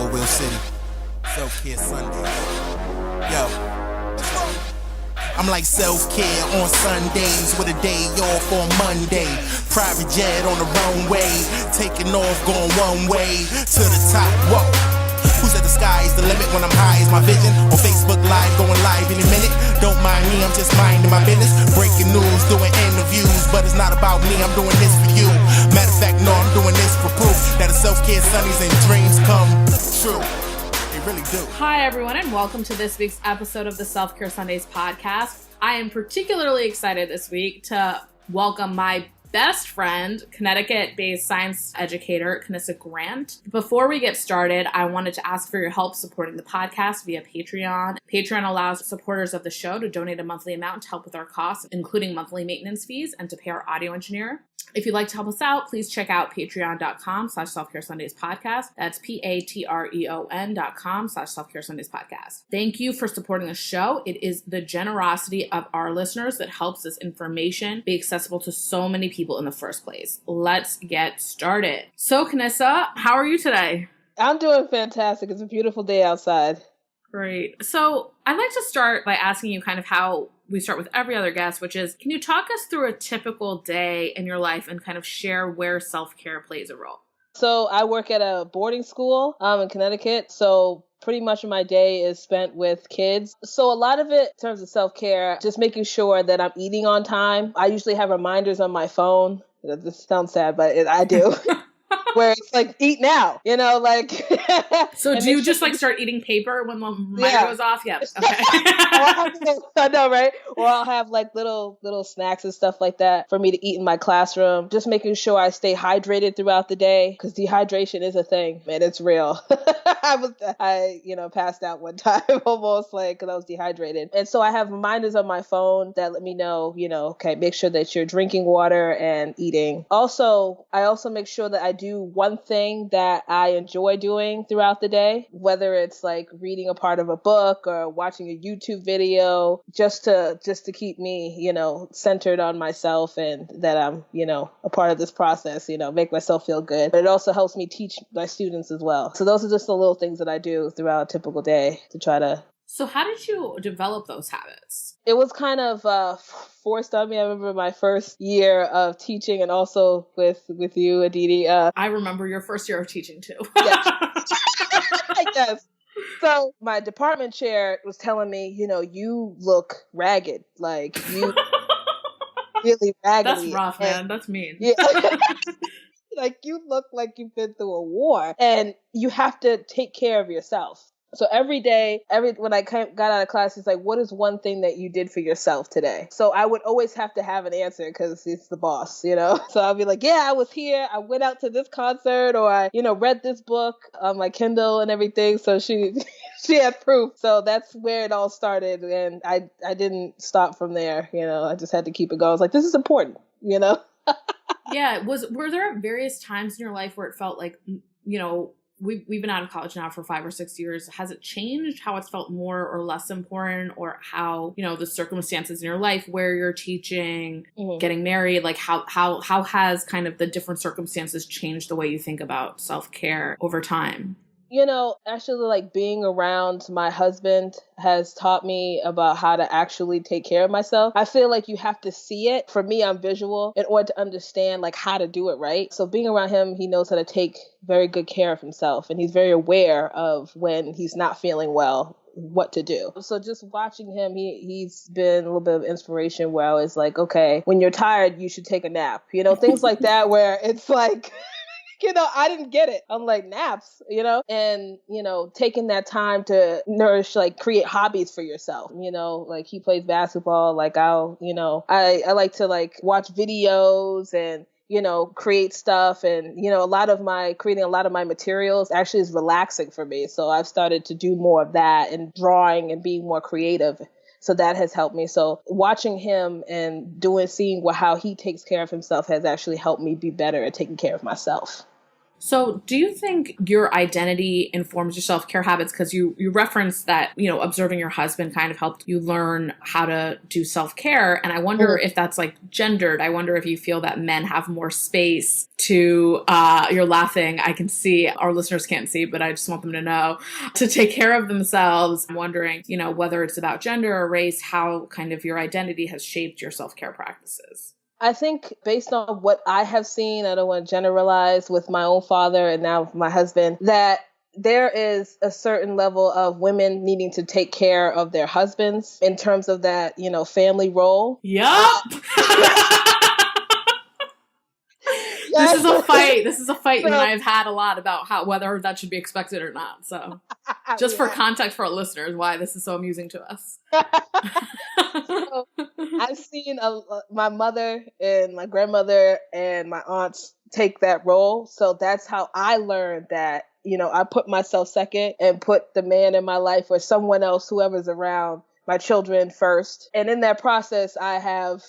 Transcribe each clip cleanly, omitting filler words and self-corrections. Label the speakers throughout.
Speaker 1: Wheel City. Self-care Sunday. Yo. I'm like self-care on Sundays with a day off on Monday. Private jet on the runway, taking off, going one way to the top. Whoa. Who said the sky is the limit when I'm high is my vision? On Facebook Live, going live in a minute. Don't mind me, I'm just minding my business. Breaking news, doing interviews, but it's not about me, I'm doing this for you. Matter of fact, no, I'm doing this for proof that a self-care Sundays and dreams come true. They really do.
Speaker 2: Hi, everyone, and welcome to this week's episode of the Self-Care Sundays podcast. I am particularly excited this week to welcome my best friend, Connecticut-based science educator, Canissa Grant. Before we get started, I wanted to ask for your help supporting the podcast via Patreon. Patreon allows supporters of the show to donate a monthly amount to help with our costs, including monthly maintenance fees and to pay our audio engineer. If you'd like to help us out, please check out patreon.com/selfcareSundays podcast. That's patreon.com/selfcareSundays podcast. Thank you for supporting the show. It is the generosity of our listeners that helps this information be accessible to so many people in the first place. Let's get started. So, Canissa, how are you today?
Speaker 3: I'm doing fantastic. It's a beautiful day outside.
Speaker 2: Great. So I'd like to start by asking you kind of how we start with every other guest, which is, can you talk us through a typical day in your life and kind of share where self-care plays a role?
Speaker 3: So I work at a boarding school in Connecticut. So pretty much my day is spent with kids. So a lot of it in terms of self-care, just making sure that I'm eating on time. I usually have reminders on my phone. This sounds sad, but I do. Where it's like, eat now, like.
Speaker 2: So do you just like start eating paper when the reminder goes off? Yeah. Okay.
Speaker 3: I know, right? Or I'll have like little snacks and stuff like that for me to eat in my classroom. Just making sure I stay hydrated throughout the day, because dehydration is a thing, man. It's real. I passed out one time almost because I was dehydrated. And so I have reminders on my phone that let me know, okay, make sure that you're drinking water and eating. Also, I also make sure that I do one thing that I enjoy doing throughout the day, whether it's like reading a part of a book or watching a YouTube video, just to keep me, centered on myself and that I'm, a part of this process, make myself feel good. But it also helps me teach my students as well. So those are just the little things that I do throughout a typical day to try to.
Speaker 2: So how did you develop those habits?
Speaker 3: It was kind of forced on me. I remember my first year of teaching, and also with you, Aditi.
Speaker 2: I remember your first year of teaching too.
Speaker 3: Yes. Yes. So my department chair was telling me, you look ragged, like you really raggedy.
Speaker 2: That's rough, man. That's mean.
Speaker 3: Yeah. Like you look like you've been through a war, and you have to take care of yourself. So every day, when I got out of class, it's like, what is one thing that you did for yourself today? So I would always have to have an answer because it's the boss, So I'll be like, yeah, I was here. I went out to this concert, or I, read this book on my Kindle and everything. So she had proof. So that's where it all started. And I didn't stop from there. I just had to keep it going. I was like, this is important,
Speaker 2: Yeah. Were there various times in your life where it felt like, we've been out of college now for 5 or 6 years. Has it changed how it's felt more or less important, or how, the circumstances in your life where you're teaching, getting married, like how has kind of the different circumstances changed the way you think about self-care over time?
Speaker 3: Actually, like being around my husband has taught me about how to actually take care of myself. I feel like you have to see it. For me, I'm visual in order to understand like how to do it right. So being around him, he knows how to take very good care of himself, and he's very aware of when he's not feeling well, what to do. So just watching him, he's been a little bit of inspiration where I was like, okay, when you're tired, you should take a nap. Things like that where it's like... I didn't get it. I'm like, naps, and, taking that time to nourish, like create hobbies for yourself, like he plays basketball. Like I like to like watch videos and, create stuff. And, creating a lot of my materials actually is relaxing for me. So I've started to do more of that and drawing and being more creative. So that has helped me. So watching him and seeing how he takes care of himself has actually helped me be better at taking care of myself.
Speaker 2: So do you think your identity informs your self-care habits? Because you referenced that, observing your husband kind of helped you learn how to do self-care. And I wonder if that's like gendered. I wonder if you feel that men have more space to, you're laughing. I can see, our listeners can't see, but I just want them to know, to take care of themselves. I'm wondering, whether it's about gender or race, how kind of your identity has shaped your self-care practices.
Speaker 3: I think based on what I have seen, I don't want to generalize with my own father and now my husband, that there is a certain level of women needing to take care of their husbands in terms of that, family role.
Speaker 2: Yup. This is a fight. This is a fight you and I have had a lot about whether that should be expected or not. So just for context for our listeners, why this is so amusing to us.
Speaker 3: So, I've seen my mother and my grandmother and my aunts take that role. So that's how I learned that, I put myself second and put the man in my life or someone else, whoever's around, my children first. And in that process, I have,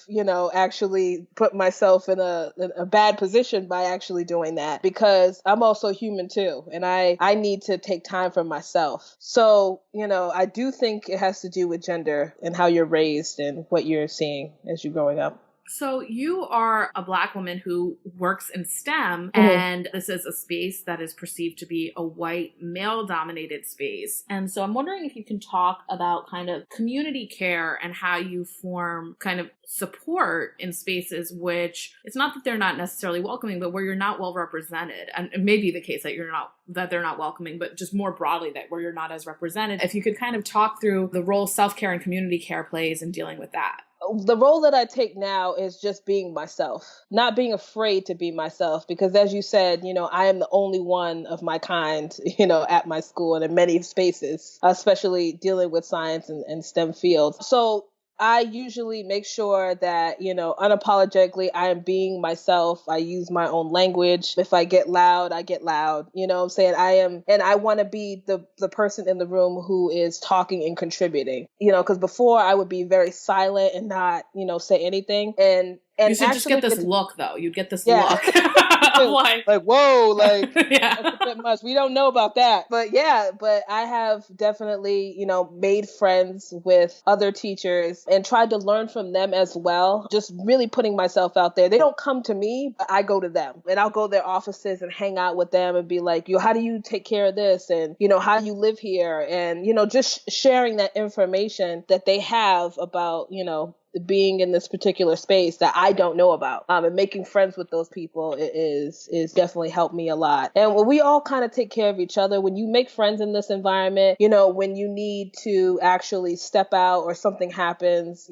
Speaker 3: actually put myself in a bad position by actually doing that, because I'm also human too. And I need to take time for myself. So, I do think it has to do with gender and how you're raised and what you're seeing as you're growing up.
Speaker 2: So you are a Black woman who works in STEM, and this is a space that is perceived to be a white, male-dominated space. And so I'm wondering if you can talk about kind of community care and how you form kind of support in spaces which, it's not that they're not necessarily welcoming, but where you're not well represented. And it may be the case that they're not welcoming, but just more broadly that where you're not as represented. If you could kind of talk through the role self-care and community care plays in dealing with that.
Speaker 3: The role that I take now is just being myself, not being afraid to be myself, because as you said, I am the only one of my kind, at my school and in many spaces, especially dealing with science and STEM fields. So I usually make sure that, unapologetically, I am being myself. I use my own language. If I get loud, I get loud. You know what I'm saying? I want to be the person in the room who is talking and contributing, because before I would be very silent and not, say anything. And
Speaker 2: you should just get this look, though. You'd get this look.
Speaker 3: like, whoa, like,
Speaker 2: yeah.
Speaker 3: That's a bit much. We don't know about that. But I have definitely, made friends with other teachers and tried to learn from them as well. Just really putting myself out there. They don't come to me, but I go to them. And I'll go to their offices and hang out with them and be like, how do you take care of this? And, how do you live here? And, just sharing that information that they have about, being in this particular space that I don't know about, and making friends with those people is definitely helped me a lot. And when we all kind of take care of each other, when you make friends in this environment, when you need to actually step out or something happens,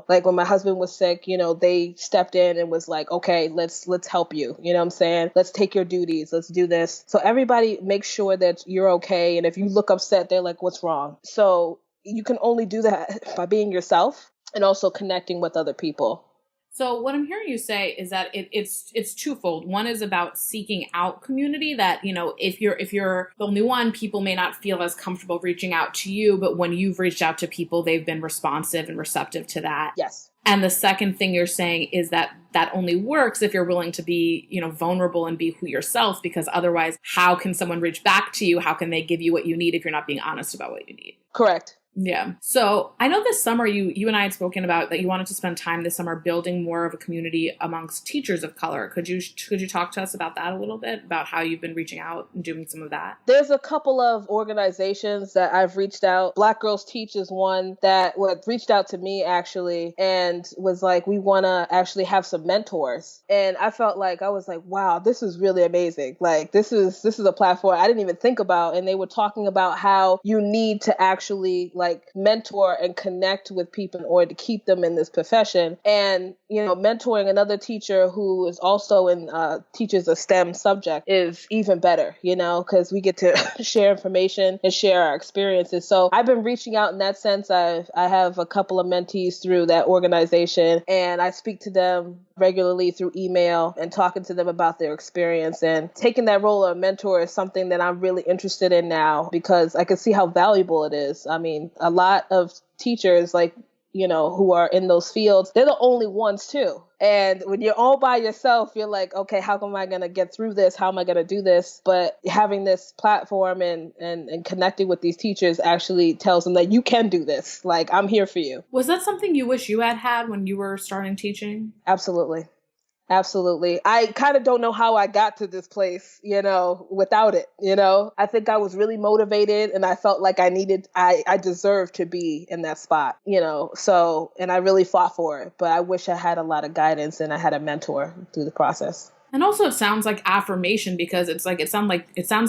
Speaker 3: like when my husband was sick, they stepped in and was like, okay, let's help you. You know what I'm saying? Let's take your duties. Let's do this. So everybody makes sure that you're okay. And if you look upset, they're like, what's wrong? So you can only do that by being yourself and also connecting with other people.
Speaker 2: So what I'm hearing you say is that it's twofold. One is about seeking out community that, if you're the only one, people may not feel as comfortable reaching out to you, but when you've reached out to people, they've been responsive and receptive to that.
Speaker 3: Yes.
Speaker 2: And the second thing you're saying is that only works if you're willing to be, vulnerable and be who yourself, because otherwise, how can someone reach back to you? How can they give you what you need if you're not being honest about what you need?
Speaker 3: Correct.
Speaker 2: Yeah. So I know this summer you and I had spoken about that you wanted to spend time this summer building more of a community amongst teachers of color. Could you talk to us about that a little bit, about how you've been reaching out and doing some of that?
Speaker 3: There's a couple of organizations that I've reached out. Black Girls Teach is one that reached out to me actually and was like, we want to actually have some mentors. And I felt like, I was like, wow, this is really amazing. Like this is a platform I didn't even think about. And they were talking about how you need to actually mentor and connect with people in order to keep them in this profession. And, mentoring another teacher who is also teaches a STEM subject is even better, because we get to share information and share our experiences. So I've been reaching out in that sense. I have a couple of mentees through that organization, and I speak to them regularly through email and talking to them about their experience. And taking that role of mentor is something that I'm really interested in now because I can see how valuable it is. I mean, a lot of teachers, who are in those fields, they're the only ones too. And when you're all by yourself, you're like, okay, how am I going to get through this? How am I going to do this? But having this platform and connecting with these teachers actually tells them that you can do this. Like, I'm here for you. Was
Speaker 2: that something you wish you had when you were starting teaching?
Speaker 3: Absolutely. Absolutely. I kind of don't know how I got to this place, without it, I think I was really motivated and I felt like I deserved to be in that spot, and I really fought for it, but I wish I had a lot of guidance and I had a mentor through the process.
Speaker 2: And also it sounds like affirmation, because it sounds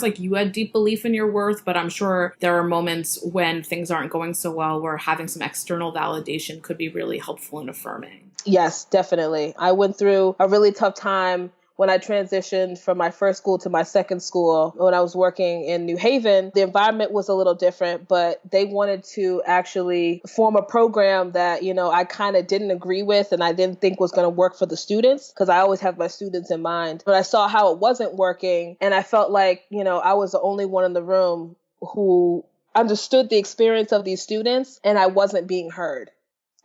Speaker 2: like you had deep belief in your worth, but I'm sure there are moments when things aren't going so well where having some external validation could be really helpful and affirming.
Speaker 3: Yes, definitely. I went through a really tough time when I transitioned from my first school to my second school. When I was working in New Haven, the environment was a little different, but they wanted to actually form a program that, I kind of didn't agree with and I didn't think was going to work for the students, because I always have my students in mind. But I saw how it wasn't working and I felt like, I was the only one in the room who understood the experience of these students and I wasn't being heard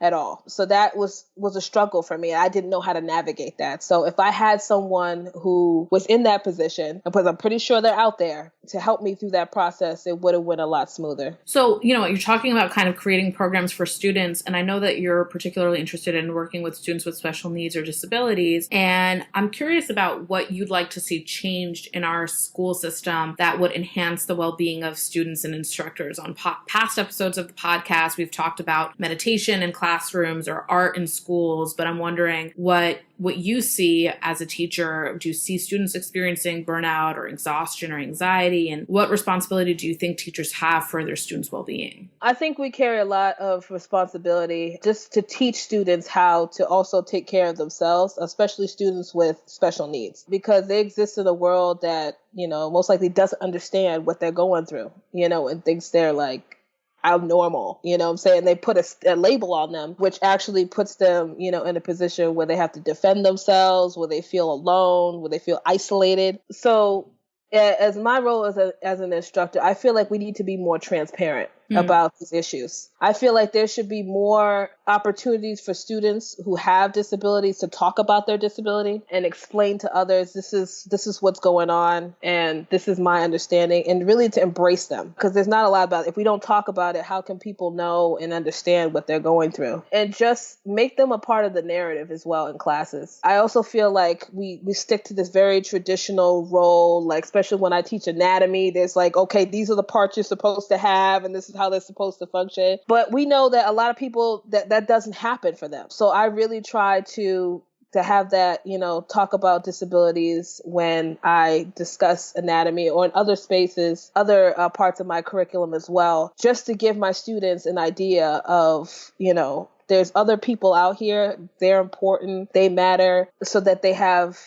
Speaker 3: at all. So that was a struggle for me. I didn't know how to navigate that. So if I had someone who was in that position, because I'm pretty sure they're out there, to help me through that process, it would have went a lot smoother.
Speaker 2: So, you're talking about kind of creating programs for students, and I know that you're particularly interested in working with students with special needs or disabilities, and I'm curious about what you'd like to see changed in our school system that would enhance the well-being of students and instructors. On past episodes of the podcast, we've talked about meditation in classrooms or art in schools, but I'm wondering what you see as a teacher. Do you see students experiencing burnout or exhaustion or anxiety? And what responsibility do you think teachers have for their students' well-being?
Speaker 3: I think we carry a lot of responsibility just to teach students how to also take care of themselves, especially students with special needs, because they exist in a world that, most likely doesn't understand what they're going through, and thinks they're like abnormal, what I'm saying? They put a label on them, which actually puts them, in a position where they have to defend themselves, where they feel alone, where they feel isolated. So as my role as an instructor, I feel like we need to be more transparent about these issues. I feel like there should be more opportunities for students who have disabilities to talk about their disability and explain to others, this is what's going on and this is my understanding, and really to embrace them, because there's not a lot about it. If we don't talk about it, how can people know and understand what they're going through? And just make them a part of the narrative as well in classes. I also feel like we stick to this very traditional role, like especially when I teach anatomy, there's like, okay, these are the parts you're supposed to have and this is how they're supposed to function. But we know that a lot of people that doesn't happen for them. So I really try to have that, talk about disabilities when I discuss anatomy or in other spaces, other parts of my curriculum as well, just to give my students an idea of, there's other people out here, they're important, they matter, so that they have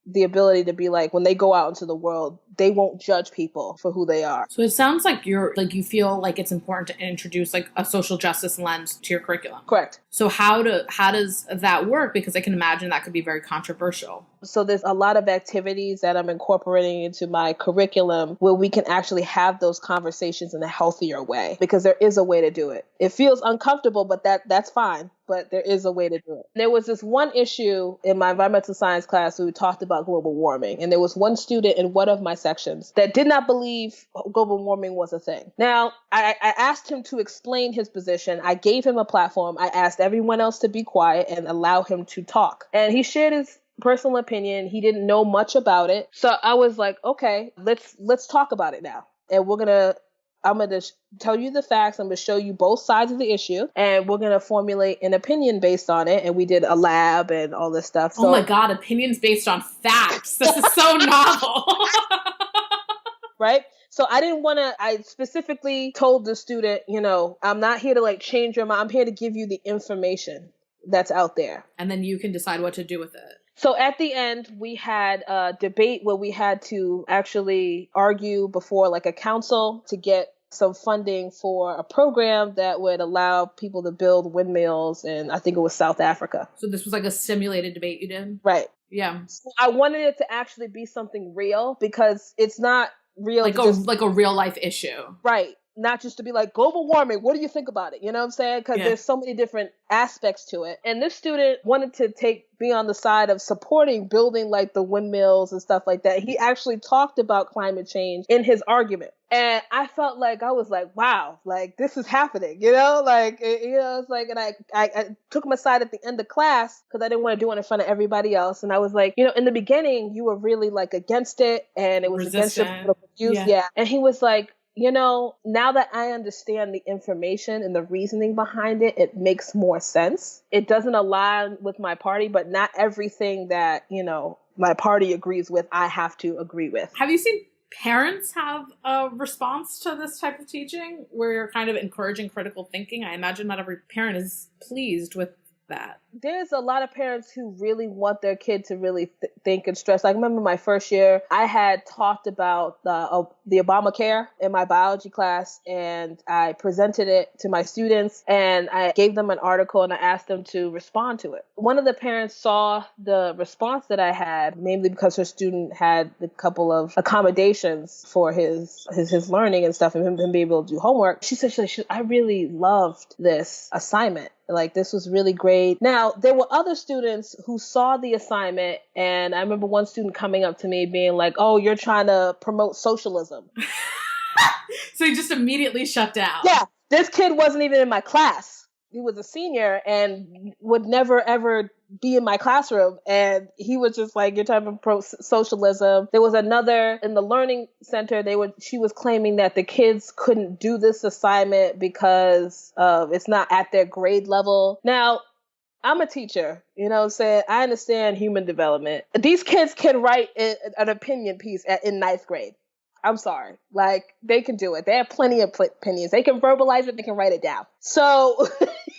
Speaker 3: the ability to be like, when they go out into the world, they won't judge people for who they are.
Speaker 2: So it sounds like you feel like it's important to introduce like a social justice lens to your curriculum.
Speaker 3: Correct.
Speaker 2: So how does that work? Because I can imagine that could be very controversial.
Speaker 3: So there's a lot of activities that I'm incorporating into my curriculum where we can actually have those conversations in a healthier way, because there is a way to do it. It feels uncomfortable, but that's fine. But there is a way to do it. There was this one issue in my environmental science class where we talked about global warming. And there was one student in one of my sections that did not believe global warming was a thing. Now, I asked him to explain his position. I gave him a platform. I asked everyone else to be quiet and allow him to talk. And he shared his personal opinion. He didn't know much about it. So I was like, okay, let's talk about it now. And I'm going to tell you the facts. I'm going to show you both sides of the issue, and we're going to formulate an opinion based on it. And we did a lab and all this stuff.
Speaker 2: So, oh my God, opinions based on facts. This is so novel.
Speaker 3: Right? So I specifically told the student, I'm not here to like change your mind. I'm here to give you the information that's out there.
Speaker 2: And then you can decide what to do with it.
Speaker 3: So at the end, we had a debate where we had to actually argue before like a council to get some funding for a program that would allow people to build windmills, and I think it was South Africa.
Speaker 2: So this was like a simulated debate you did?
Speaker 3: Right.
Speaker 2: Yeah.
Speaker 3: So I wanted it to actually be something real, because it's not real.
Speaker 2: Like a real life issue.
Speaker 3: Right. not just to be like, global warming, what do you think about it? You know what I'm saying? Because there's so many different aspects to it. And this student wanted to be on the side of supporting building like the windmills and stuff like that. He actually talked about climate change in his argument. And I felt like, I was like, wow, like this is happening, like, it's like, and I took him aside at the end of class because I didn't want to do it in front of everybody else. And I was like, in the beginning, you were really like against it, and it was
Speaker 2: resistant.
Speaker 3: against your political views. Yeah. And he was like, now that I understand the information and the reasoning behind it, it makes more sense. It doesn't align with my party, but not everything that, my party agrees with, I have to agree with.
Speaker 2: Have you seen parents have a response to this type of teaching where you're kind of encouraging critical thinking? I imagine not every parent is pleased with that.
Speaker 3: There's a lot of parents who really want their kid to really think and stress. I remember my first year, I had talked about the Obamacare in my biology class, and I presented it to my students, and I gave them an article, and I asked them to respond to it. One of the parents saw the response that I had, mainly because her student had a couple of accommodations for his learning and stuff, and him being able to do homework. She said, I really loved this assignment. Like, this was really great. Now, there were other students who saw the assignment, and I remember one student coming up to me being like, oh, you're trying to promote socialism.
Speaker 2: So he just immediately shut down.
Speaker 3: Yeah, this kid wasn't even in my class. He was a senior and would never, ever be in my classroom. And he was just like, you're talking about pro-socialism. There was another in the learning center. She was claiming that the kids couldn't do this assignment because it's not at their grade level. Now, I'm a teacher, what I'm saying? I understand human development. These kids can write an opinion piece in ninth grade. I'm sorry. Like, they can do it. They have plenty of opinions. They can verbalize it. They can write it down. So,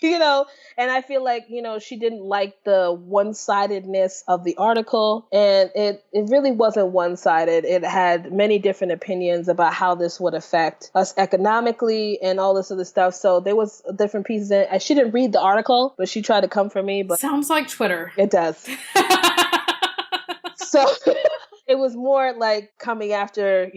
Speaker 3: and I feel like, she didn't like the one-sidedness of the article. And it really wasn't one-sided. It had many different opinions about how this would affect us economically and all this other stuff. So there was different pieces in it. She didn't read the article, but she tried to come for me. But
Speaker 2: sounds like Twitter.
Speaker 3: It does. So it was more like coming after,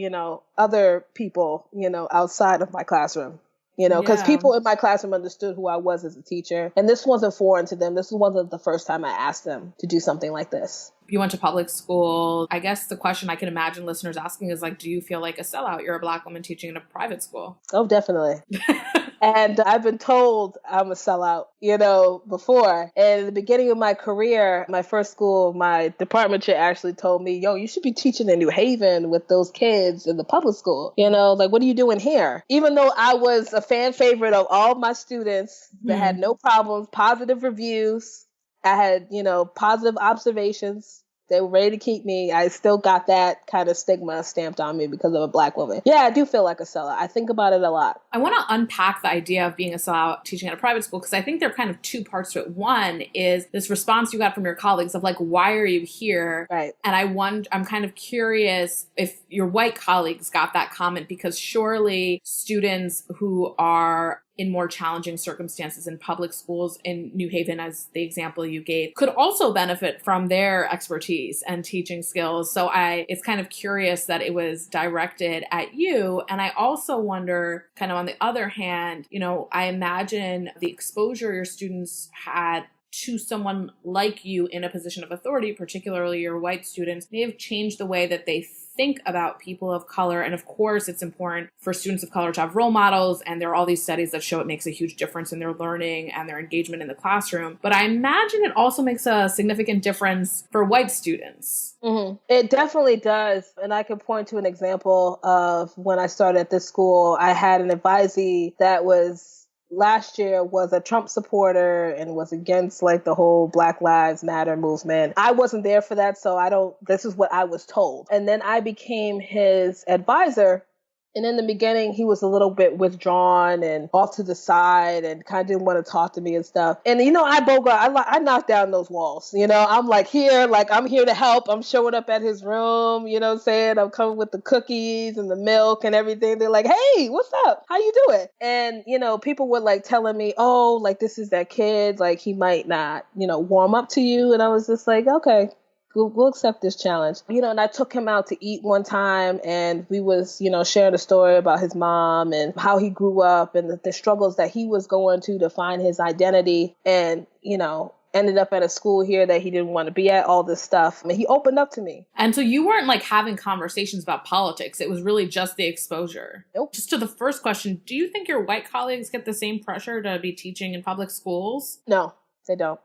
Speaker 3: other people, outside of my classroom, because people in my classroom understood who I was as a teacher. And this wasn't foreign to them. This wasn't the first time I asked them to do something like this.
Speaker 2: You went to public school. I guess the question I can imagine listeners asking is like, do you feel like a sellout? You're a Black woman teaching in a private school.
Speaker 3: Oh, definitely. And I've been told I'm a sellout, before. And in the beginning of my career, my first school, my department chair actually told me, yo, you should be teaching in New Haven with those kids in the public school. Like, what are you doing here? Even though I was a fan favorite of all my students that had no problems, positive reviews, I had, positive observations. They were ready to keep me. I still got that kind of stigma stamped on me because of a Black woman. Yeah, I do feel like a sellout. I think about it a lot.
Speaker 2: I want to unpack the idea of being a sellout teaching at a private school, because I think there are kind of two parts to it. One is this response you got from your colleagues of like, why are you here?
Speaker 3: Right.
Speaker 2: And I'm kind of curious if your white colleagues got that comment, because surely students who are in more challenging circumstances in public schools in New Haven, as the example you gave, could also benefit from their expertise and teaching skills. So it's kind of curious that it was directed at you. And I also wonder, kind of on the other hand, I imagine the exposure your students had to someone like you in a position of authority, particularly your white students, may have changed the way that they think about people of color. And of course, it's important for students of color to have role models. And there are all these studies that show it makes a huge difference in their learning and their engagement in the classroom. But I imagine it also makes a significant difference for white students.
Speaker 3: Mm-hmm. It definitely does. And I can point to an example of when I started at this school. I had an advisee that last year was a Trump supporter and was against like the whole Black Lives Matter movement. I wasn't there for that, so this is what I was told. And then I became his advisor. And in the beginning, he was a little bit withdrawn and off to the side and kind of didn't want to talk to me and stuff. And, I knocked down those walls. I'm like I'm here to help. I'm showing up at his room, I'm coming with the cookies and the milk and everything. They're like, hey, what's up? How you doing? And, people were like telling me, oh, like this is that kid, like he might not, warm up to you. And I was just like, okay. we'll accept this challenge. And I took him out to eat one time, and we was, sharing a story about his mom and how he grew up and the struggles that he was going to find his identity, and, ended up at a school here that he didn't want to be at, all this stuff. I mean, he opened up to me.
Speaker 2: And so you weren't like having conversations about politics. It was really just the exposure.
Speaker 3: Nope.
Speaker 2: Just to the first question, do you think your white colleagues get the same pressure to be teaching in public schools?
Speaker 3: No, they don't.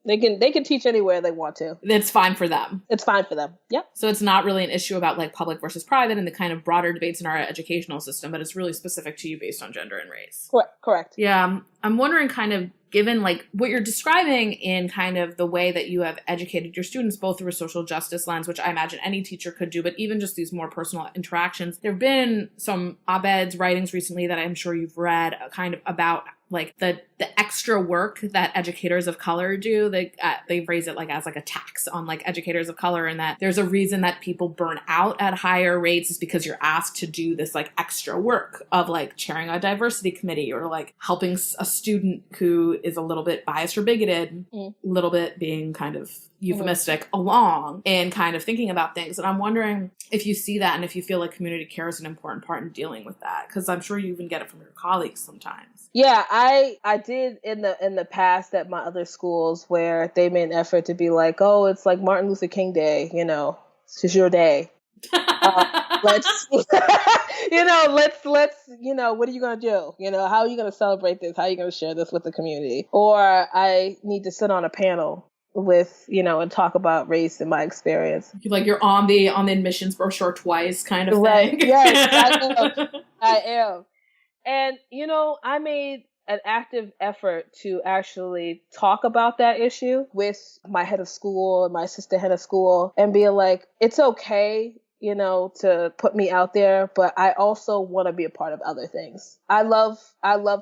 Speaker 3: They can teach anywhere they want to.
Speaker 2: It's fine for them.
Speaker 3: It's fine for them. Yep.
Speaker 2: So it's not really an issue about like public versus private and the kind of broader debates in our educational system, but it's really specific to you based on gender and race.
Speaker 3: Correct.
Speaker 2: Yeah. I'm wondering, kind of given like what you're describing in kind of the way that you have educated your students, both through a social justice lens, which I imagine any teacher could do, but even just these more personal interactions. There have been some op-eds, writings recently that I'm sure you've read kind of about like the extra work that educators of color do. They phrase it like as like a tax on like educators of color, and that there's a reason that people burn out at higher rates is because you're asked to do this like extra work of like chairing a diversity committee or like helping a student who is a little bit biased or bigoted, a little bit being kind of euphemistic, along and kind of thinking about things. And I'm wondering if you see that and if you feel like community care is an important part in dealing with that, because I'm sure you even get it from your colleagues sometimes.
Speaker 3: Yeah, I did in the past at my other schools where they made an effort to be like, oh, it's like Martin Luther King Day, it's just your day. Let's what are you going to do? How are you going to celebrate this? How are you going to share this with the community? Or I need to sit on a panel with, and talk about race and my experience.
Speaker 2: Like you're on the admissions brochure twice kind of
Speaker 3: right.
Speaker 2: thing.
Speaker 3: Yes, I am. And, I made an active effort to actually talk about that issue with my head of school and my assistant head of school and be like, it's okay, to put me out there, but I also want to be a part of other things. I love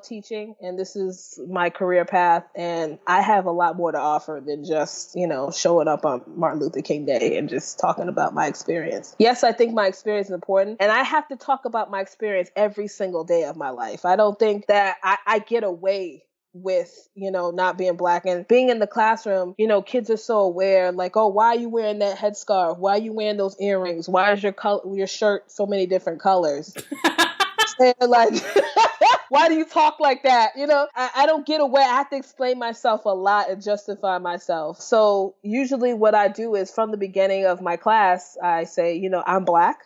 Speaker 3: teaching, and this is my career path, and I have a lot more to offer than just, showing up on Martin Luther King Day and just talking about my experience. Yes, I think my experience is important, and I have to talk about my experience every single day of my life. I don't think that I get away with, not being Black and being in the classroom. Kids are so aware, like, oh, why are you wearing that headscarf? Why are you wearing those earrings? Why is your shirt so many different colors? And like, why do you talk like that? I don't get away. I have to explain myself a lot and justify myself. So usually what I do is from the beginning of my class, I say, I'm Black.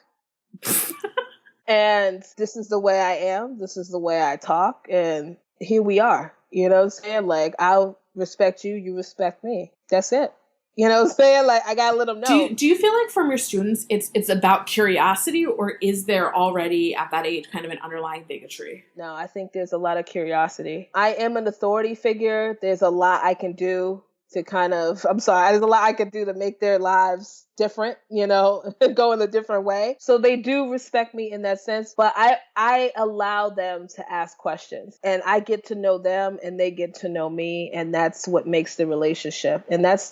Speaker 3: And this is the way I am. This is the way I talk. And here we are. You know what I'm saying? Like, I'll respect you, you respect me. That's it. You know what I'm saying? Like, I gotta let them know.
Speaker 2: Do you feel like from your students, it's about curiosity, or is there already at that age kind of an underlying bigotry?
Speaker 3: No, I think there's a lot of curiosity. I am an authority figure. There's a lot I can do to there's a lot I could do to make their lives different, go in a different way. So they do respect me in that sense, but I allow them to ask questions, and I get to know them and they get to know me, and that's what makes the relationship. And that's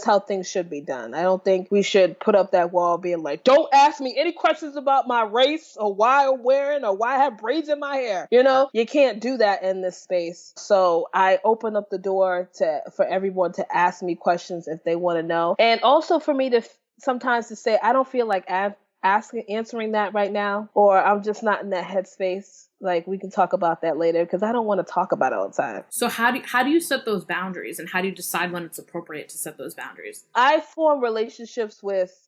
Speaker 3: how things should be done. I don't think we should put up that wall being like, don't ask me any questions about my race or why I'm wearing or why I have braids in my hair. You can't do that in this space. So I open up the door for everyone to ask me questions if they want to know. And also for me to sometimes to say, I don't feel like answering that right now, or I'm just not in that headspace. Like, we can talk about that later, because I don't want to talk about it all the time.
Speaker 2: So how do you set those boundaries, and how do you decide when it's appropriate to set those boundaries?
Speaker 3: I form relationships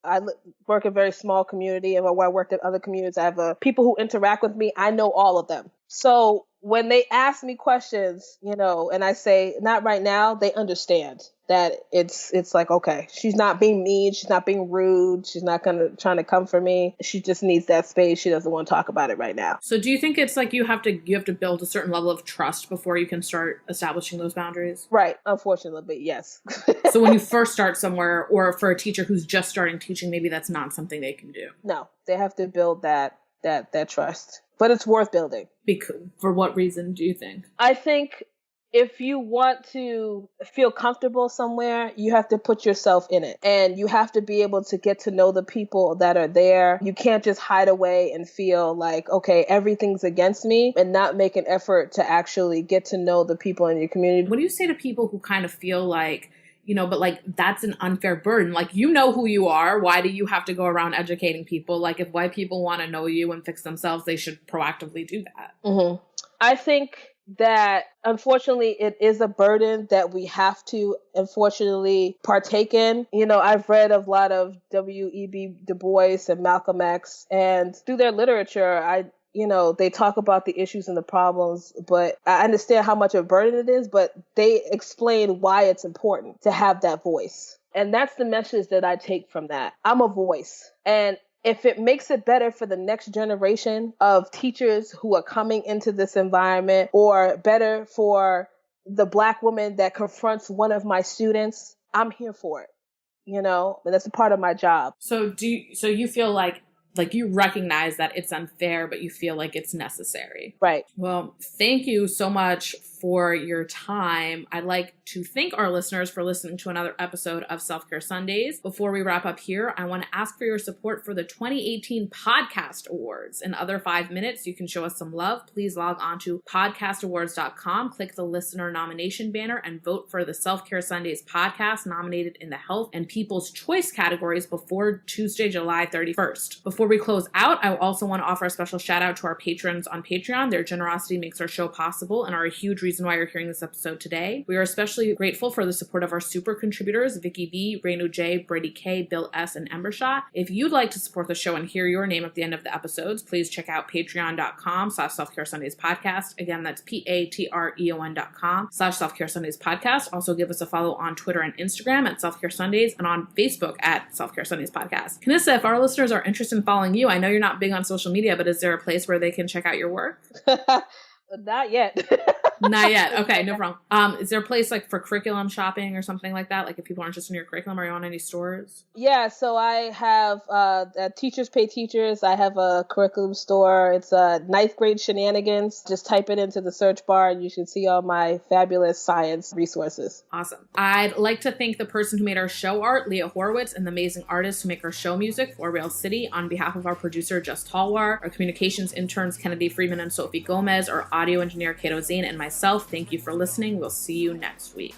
Speaker 3: I work in a very small community, and where I worked at other communities, I have people who interact with me. I know all of them. So when they ask me questions, and I say, not right now, they understand that it's like, okay, she's not being mean. She's not being rude. She's not trying to come for me. She just needs that space. She doesn't want to talk about it right now.
Speaker 2: So do you think it's like you have to build a certain level of trust before you can start establishing those boundaries?
Speaker 3: Right. Unfortunately, but yes.
Speaker 2: So when you first start somewhere, or for a teacher who's just starting teaching, maybe that's not something they can do.
Speaker 3: No, they have to build that trust. But it's worth building.
Speaker 2: For what reason do you think?
Speaker 3: I think if you want to feel comfortable somewhere, you have to put yourself in it. And you have to be able to get to know the people that are there. You can't just hide away and feel like, okay, everything's against me, and not make an effort to actually get to know the people in your community.
Speaker 2: What do you say to people who kind of feel like but like that's an unfair burden. Like, you know who you are. Why do you have to go around educating people? Like, if white people want to know you and fix themselves, they should proactively do that.
Speaker 3: Mm-hmm. I think that unfortunately it is a burden that we have to unfortunately partake in. I've read a lot of W.E.B. Du Bois and Malcolm X, and through their literature, they talk about the issues and the problems, but I understand how much of a burden it is, but they explain why it's important to have that voice. And that's the message that I take from that. I'm a voice. And if it makes it better for the next generation of teachers who are coming into this environment, or better for the Black woman that confronts one of my students, I'm here for it. But that's a part of my job.
Speaker 2: So you feel like you recognize that it's unfair, but you feel like it's necessary.
Speaker 3: Right.
Speaker 2: Well, thank you so much for your time. I'd like to thank our listeners for listening to another episode of Self-Care Sundays. Before we wrap up here, I want to ask for your support for the 2018 Podcast Awards. In other 5 minutes, you can show us some love. Please log on to podcastawards.com, click the listener nomination banner, and vote for the Self-Care Sundays podcast nominated in the Health and People's Choice categories before Tuesday, July 31st. Before we close out, I also want to offer a special shout out to our patrons on Patreon. Their generosity makes our show possible and are a huge reason why you're hearing this episode today. We are especially grateful for the support of our super contributors, Vicky B, Renu J, Brady K, Bill S, and Embershot. If you'd like to support the show and hear your name at the end of the episodes, please check out patreon.com/Self-Care Sundays podcast. Again, that's patreon.com/Self-Care Sundays podcast. Also give us a follow on Twitter and Instagram at Self-Care Sundays, and on Facebook at Self-Care Sundays podcast. Canissa, if our listeners are interested in following you, I know you're not big on social media, but is there a place where they can check out your work?
Speaker 3: Not yet.
Speaker 2: Not yet. Okay, no problem. Is there a place like for curriculum shopping or something like that? Like if people are interested in your curriculum, are you on any stores?
Speaker 3: Yeah, so I have Teachers Pay Teachers. I have a curriculum store. It's ninth grade shenanigans. Just type it into the search bar and you should see all my fabulous science resources.
Speaker 2: Awesome. I'd like to thank the person who made our show art, Leah Horowitz, and the amazing artists who make our show music, For Real City, on behalf of our producer, Just Talwar, our communications interns, Kennedy Freeman and Sophie Gomez, our audio engineer, Kato Zane, and myself. Thank you for listening. We'll see you next week.